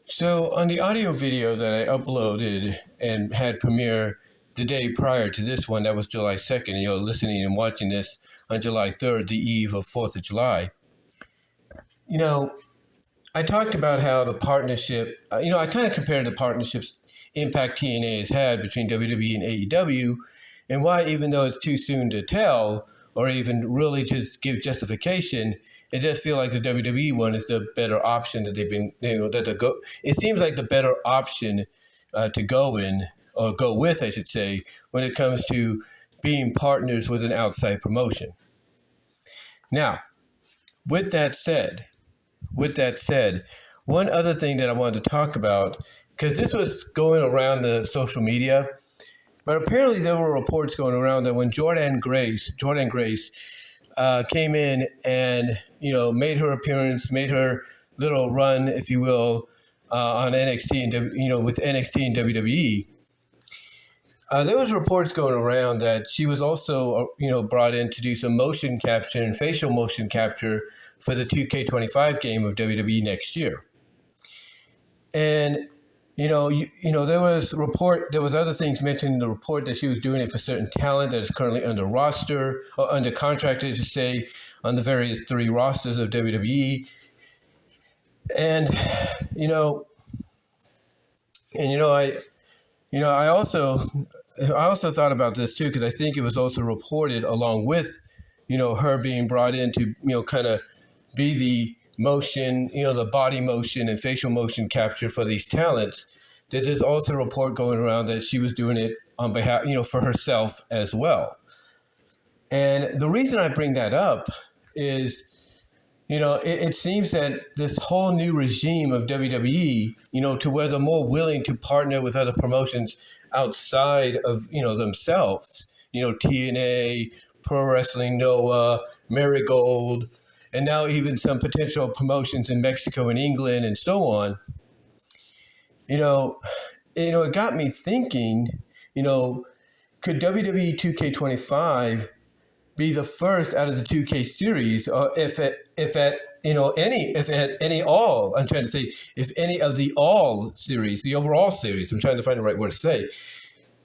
So on the audio video that I uploaded and had premiere the day prior to this one, that was July 2nd, you're listening and watching this on July 3rd, the eve of 4th of July. I talked about how the partnership, I kind of compared the partnership's impact TNA has had between WWE and AEW, and why, even though it's too soon to tell, or even really just give justification, it does feel like the WWE one is the better option that they've been, it seems like the better option to go in, or go with, I should say, when it comes to being partners with an outside promotion. Now, with that said, one other thing that I wanted to talk about, because this was going around the social media, but apparently there were reports going around that when Jordynne Grace came in and, made her appearance, made her little run, if you will, on NXT and, with NXT and WWE, there was reports going around that she was also, brought in to do some motion capture and facial motion capture for the 2K25 game of WWE next year. And, there was other things mentioned in the report that she was doing it for certain talent that is currently under roster, or under contract, I should say, on the various 3 rosters of WWE. And, I also thought about this too, because I think it was also reported along with, her being brought in to, kind of be the motion, the body motion and facial motion capture for these talents, that there's also a report going around that she was doing it on behalf, for herself as well. And the reason I bring that up is, it seems that this whole new regime of WWE, to where they're more willing to partner with other promotions outside of, themselves, TNA, Pro Wrestling Noah, Marigold, and now even some potential promotions in Mexico and England and so on. It got me thinking, could WWE 2K25 be the first out of the 2K series, or if any of the all series, the overall series, I'm trying to find the right word to say,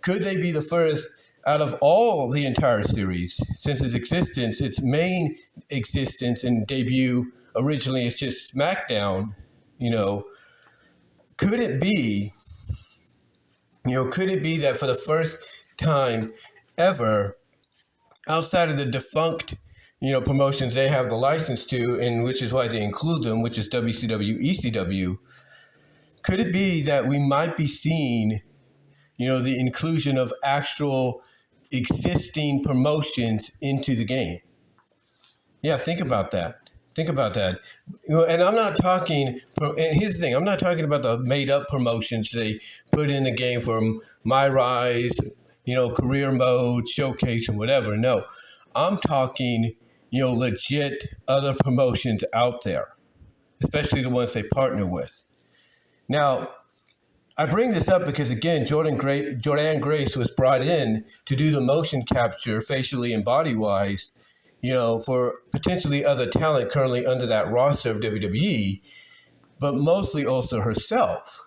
could they be the first out of all the entire series, since its main existence and debut originally is just SmackDown, could it be that for the first time ever, outside of the defunct, promotions they have the license to, and which is why they include them, which is WCW, ECW, could it be that we might be seeing, the inclusion of actual existing promotions into the game? Yeah, think about that. And I'm not talking, and here's the thing, I'm not talking about the made-up promotions they put in the game for My Rise, career mode, showcase, and whatever. No, I'm talking, legit other promotions out there, especially the ones they partner with. Now, I bring this up because, again, Jordynne Grace was brought in to do the motion capture facially and body-wise, for potentially other talent currently under that roster of WWE, but mostly also herself.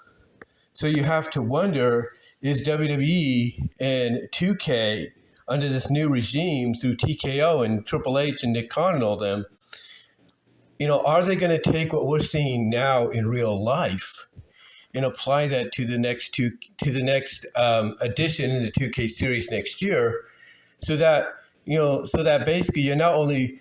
So you have to wonder, is WWE and 2K under this new regime through TKO and Triple H and Nick Khan and all them, are they going to take what we're seeing now in real life and apply that to the next edition in the 2K series next year, so that basically you're not only,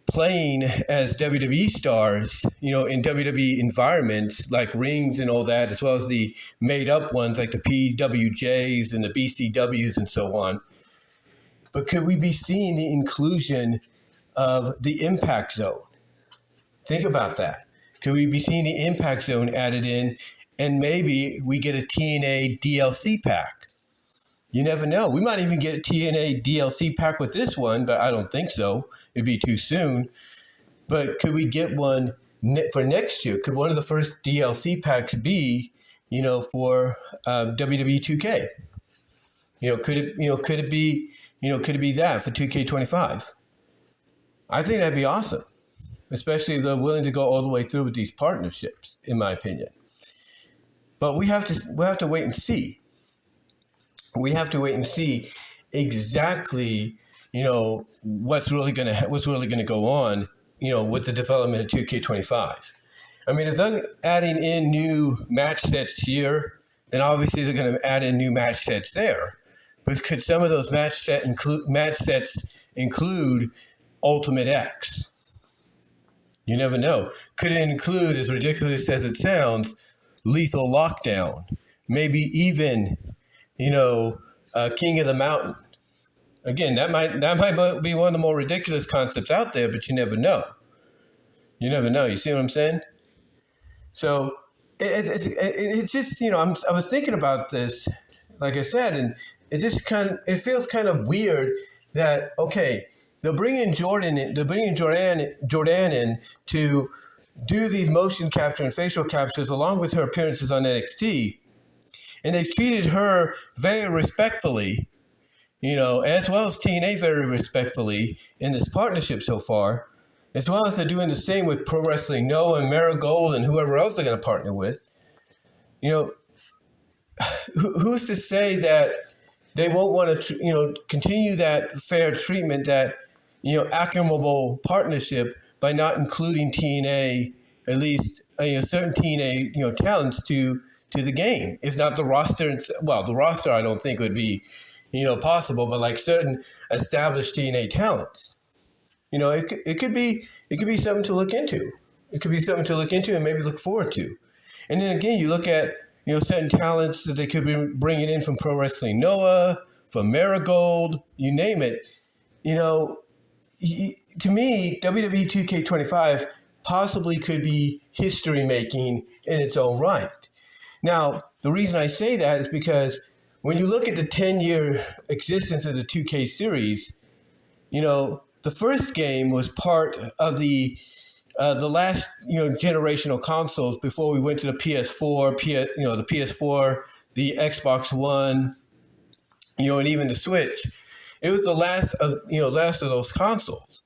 playing as WWE stars, in WWE environments like rings and all that, as well as the made up ones like the PWJs and the BCWs and so on. But could we be seeing the inclusion of the Impact Zone? Think about that. Could we be seeing the Impact Zone added in, and maybe we get a TNA DLC pack? You never know. We might even get a TNA DLC pack with this one, but I don't think so. It'd be too soon. But could we get one for next year? Could one of the first DLC packs be, for WWE 2K? Could it be that for 2K25? I think that'd be awesome, especially if they're willing to go all the way through with these partnerships, in my opinion. But we'll have to wait and see. We have to wait and see exactly, what's really gonna go on, with the development of 2K25. I mean, if they're adding in new match sets here, then obviously they're going to add in new match sets there. But could some of those match sets include Ultimate X? You never know. Could it include, as ridiculous as it sounds, Lethal Lockdown? Maybe even, King of the Mountain. Again, that might be one of the more ridiculous concepts out there, but you never know. You never know. You see what I'm saying? So it's just, I was thinking about this, like I said, and it feels kind of weird that, okay, they're bringing Jordynne in to do these motion capture and facial captures along with her appearances on NXT, and they've treated her very respectfully, as well as TNA very respectfully in this partnership so far, as well as they're doing the same with Pro Wrestling Noah and Marigold and whoever else they're going to partner with. Who's to say that they won't want to, continue that fair treatment, that, accumulable partnership by not including TNA, at least, certain TNA, talents to the game, if not the roster. Well, the roster I don't think would be, possible, but like certain established TNA talents. It could be something to look into. It could be something to look into and maybe look forward to. And then again, you look at, certain talents that they could be bringing in from Pro Wrestling Noah, from Marigold, you name it. To me, WWE 2K25 possibly could be history making in its own right. Now, the reason I say that is because when you look at the 10-year existence of the 2K series, the first game was part of the last generational consoles before we went to the PS4, the PS4, the Xbox One, and even the Switch. It was the last of those consoles,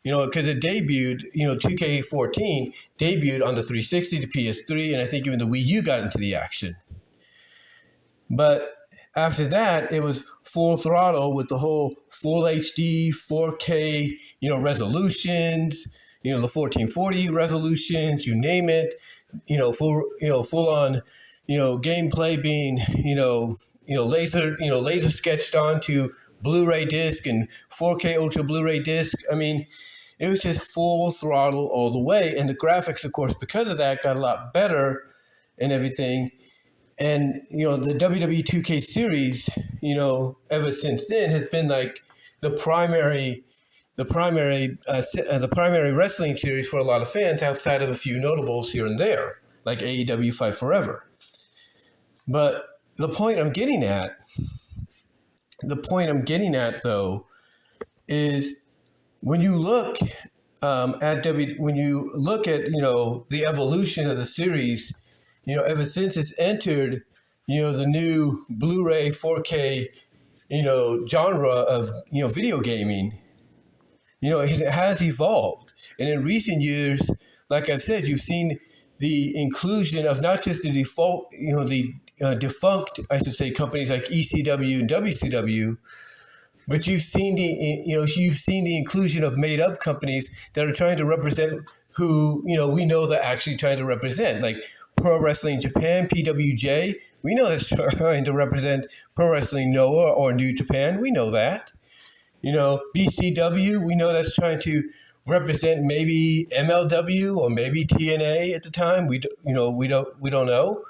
because it debuted, 2K14 debuted on the 360, the PS3, and I think even the Wii U got into the action. But after that, it was full throttle with the whole full HD, 4K, resolutions, the 1440 resolutions, you name it, full on, gameplay being, laser sketched onto Blu-ray disc and 4K Ultra Blu-ray disc. I mean, it was just full throttle all the way. And the graphics, of course, because of that, got a lot better and everything. And, the WWE 2K series, ever since then has been like the primary wrestling series for a lot of fans outside of a few notables here and there, like AEW Fight Forever. But the point I'm getting at, though, is when you look at the evolution of the series, ever since it's entered, the new Blu-ray 4K, genre of, video gaming, it has evolved. And in recent years, like I've said, you've seen the inclusion of not just the default, defunct, I should say, companies like ECW and WCW, but you've seen the inclusion of made-up companies that are trying to represent who, we know they're actually trying to represent, like Pro Wrestling Japan, PWJ. We know that's trying to represent Pro Wrestling Noah or New Japan. We know that. BCW, we know that's trying to represent maybe MLW or maybe TNA at the time. We don't know.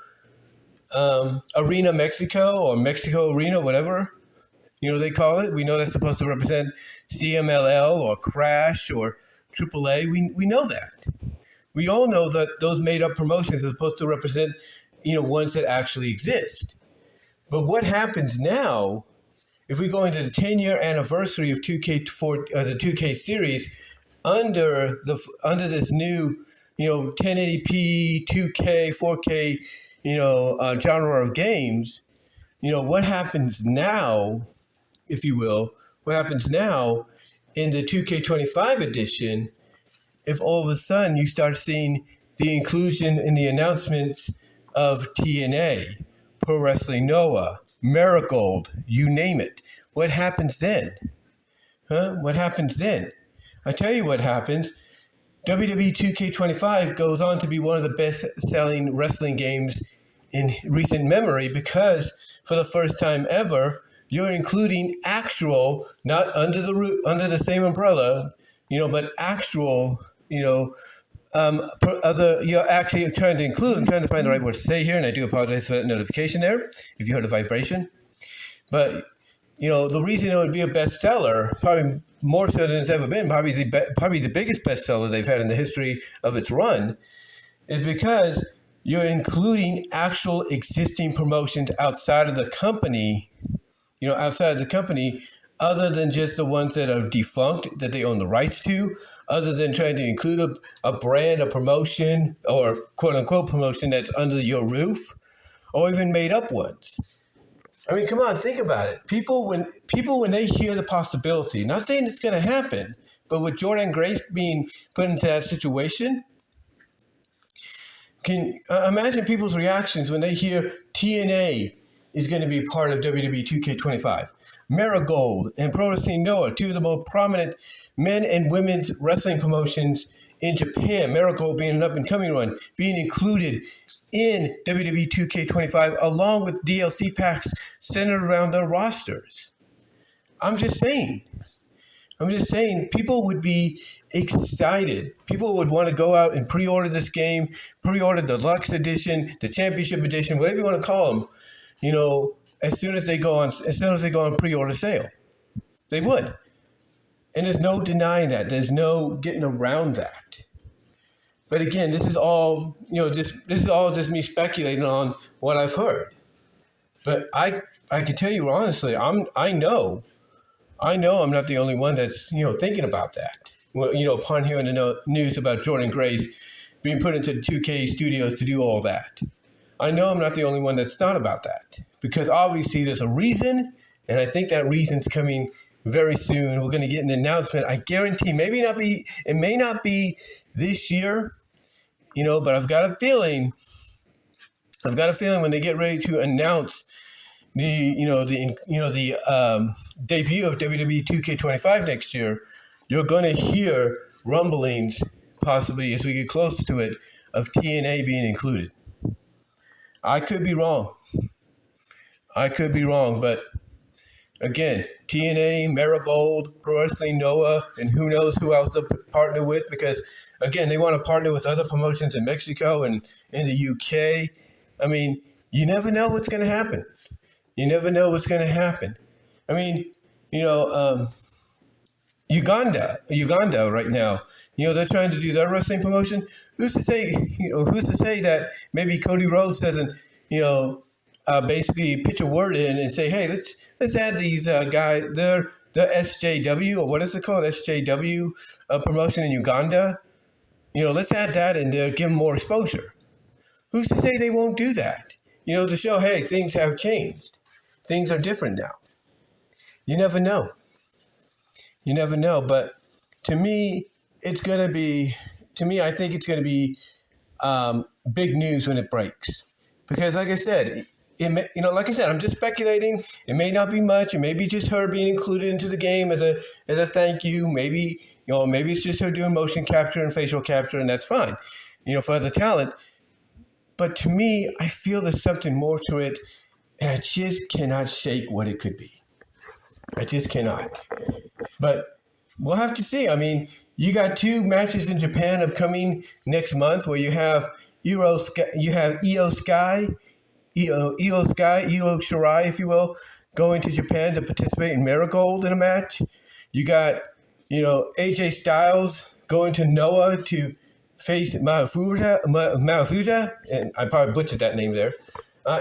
Arena Mexico or Mexico Arena, whatever, they call it. We know that's supposed to represent CMLL or Crash or AAA. We know that. We all know that those made-up promotions are supposed to represent, ones that actually exist. But what happens now, if we go into the 10-year anniversary of the 2K series, under this new, 1080p, 2K, 4K, genre of games, what happens now, if you will, what happens now in the 2K25 edition, if all of a sudden you start seeing the inclusion in the announcements of TNA, Pro Wrestling Noah, Marigold, you name it. What happens then? What happens then? I tell you what happens. WWE 2K25 goes on to be one of the best-selling wrestling games in recent memory because for the first time ever, you're including actual, not under the same umbrella, but actual, you're actually trying to include. I'm trying to find the right word to say here, and I do apologize for that notification there if you heard a vibration. But the reason it would be a bestseller, probably more so than it's ever been, probably the biggest bestseller they've had in the history of its run, is because you're including actual existing promotions outside of the company, other than just the ones that are defunct, that they own the rights to, other than trying to include a brand, a promotion, or quote-unquote promotion that's under your roof, or even made-up ones. I mean, come on, think about it. People, when they hear the possibility, not saying it's going to happen, but with Jordynne Grace being put into that situation, can imagine people's reactions when they hear TNA is going to be part of WWE 2K25. Marigold and Pro Wrestling Noah, two of the most prominent men and women's wrestling promotions in Japan. Marigold being an up-and-coming one, being included in WWE 2K25 along with DLC packs centered around their rosters. I'm just saying, people would be excited. People would want to go out and pre-order this game, pre-order the Deluxe Edition, the Championship Edition, whatever you want to call them, as soon as they go on pre-order sale. They would. And there's no denying that. There's no getting around that. But again, this is all just me speculating on what I've heard. But I can tell you honestly, I know I'm not the only one that's thinking about that. Well, upon hearing the news about Jordynne Grace being put into the 2K studios to do all that, I know I'm not the only one that's thought about that, because obviously there's a reason, and I think that reason's coming very soon. We're going to get an announcement. I guarantee it may not be this year, but I've got a feeling when they get ready to announce the debut of WWE 2K25 next year, you're going to hear rumblings, possibly as we get closer to it, of TNA being included. I could be wrong, but again, TNA, Marigold, Pro Wrestling Noah, and who knows who else they'll partner with, because, again, they want to partner with other promotions in Mexico and in the UK. I mean, you never know what's going to happen. I mean, Uganda right now, they're trying to do their wrestling promotion. Who's to say that maybe Cody Rhodes doesn't, basically pitch a word in and say, hey, let's add these guys, the SJW, or what is it called, SJW promotion in Uganda. Let's add that in there, give them more exposure. Who's to say they won't do that? To show, hey, things have changed. Things are different now. You never know. But to me, I think it's going to be big news when it breaks. Because like I said, I'm just speculating. It may not be much. It may be just her being included into the game as a thank you. Maybe it's just her doing motion capture and facial capture, and that's fine, for the talent. But to me, I feel there's something more to it, and I just cannot shake what it could be. I just cannot. But we'll have to see. I mean, you got 2 matches in Japan upcoming next month where you have Io Shirai, if you will, going to Japan to participate in Marigold in a match. You got, AJ Styles going to Noah to face Mafuja, and I probably butchered that name there,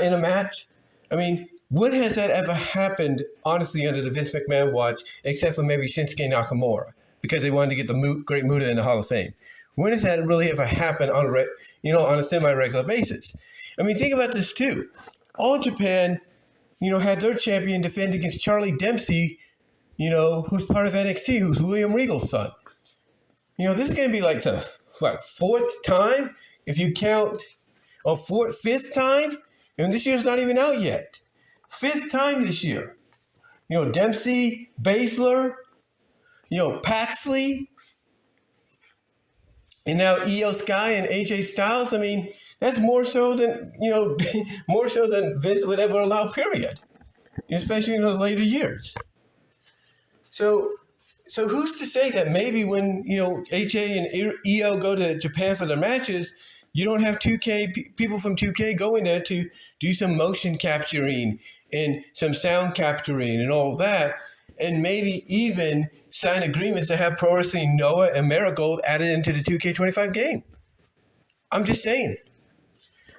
in a match. I mean, when has that ever happened, honestly, under the Vince McMahon watch, except for maybe Shinsuke Nakamura, because they wanted to get the Great Muta in the Hall of Fame? When has that really ever happened on a semi-regular basis? I mean, think about this too. All Japan, had their champion defend against Charlie Dempsey, who's part of NXT, who's William Regal's son. This is going to be like the 4th time, if you count fifth time, and this year's not even out yet. Fifth time this year. Dempsey, Baszler, Paxley, and now Io Sky and AJ Styles. I mean, that's more so than, more so than Vince would ever allow, period. Especially in those later years. So who's to say that maybe when, HA and EO go to Japan for their matches, you don't have people from 2K going there to do some motion capturing and some sound capturing and all of that, and maybe even sign agreements to have Pro Wrestling Noah and Marigold added into the 2K25 game. I'm just saying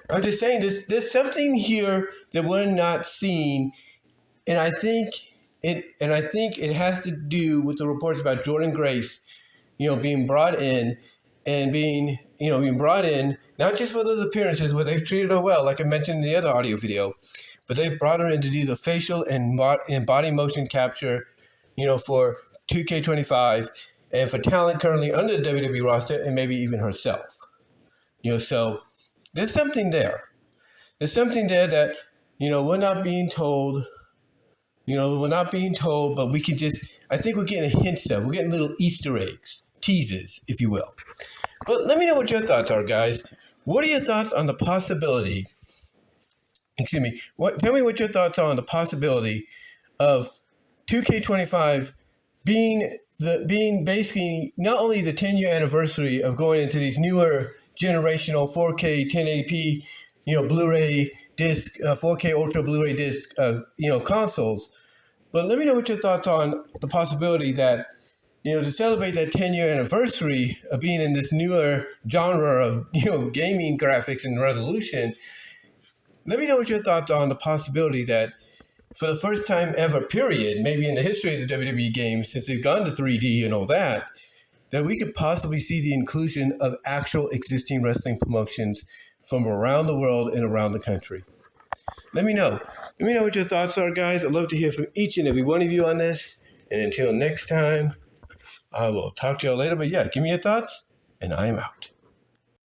there's something here that we're not seeing, and I think it has to do with the reports about Jordynne Grace, being brought in and being brought in not just for those appearances where they've treated her well, like I mentioned in the other audio video, but they've brought her in to do the facial and body motion capture, for 2K25 and for talent currently under the WWE roster and maybe even herself. So there's something there. There's something there that, we're not being told. We're not being told, but I think we're getting hints of. We're getting little Easter eggs, teases, if you will. But let me know what your thoughts are, guys. What are your thoughts on the possibility, tell me what your thoughts are on the possibility of 2K25 being basically not only the 10-year anniversary of going into these newer generational 4K 1080p, Blu-ray disc, 4K Ultra Blu-ray disc, consoles. But let me know what your thoughts on the possibility that, to celebrate that 10-year anniversary of being in this newer genre of, gaming graphics and resolution. Let me know what your thoughts are on the possibility that for the first time ever, period, maybe in the history of the WWE games, since they've gone to 3D and all that we could possibly see the inclusion of actual existing wrestling promotions from around the world and around the country. Let me know. Let me know what your thoughts are, guys. I'd love to hear from each and every one of you on this. And until next time, I will talk to you all later. But yeah, give me your thoughts, and I am out.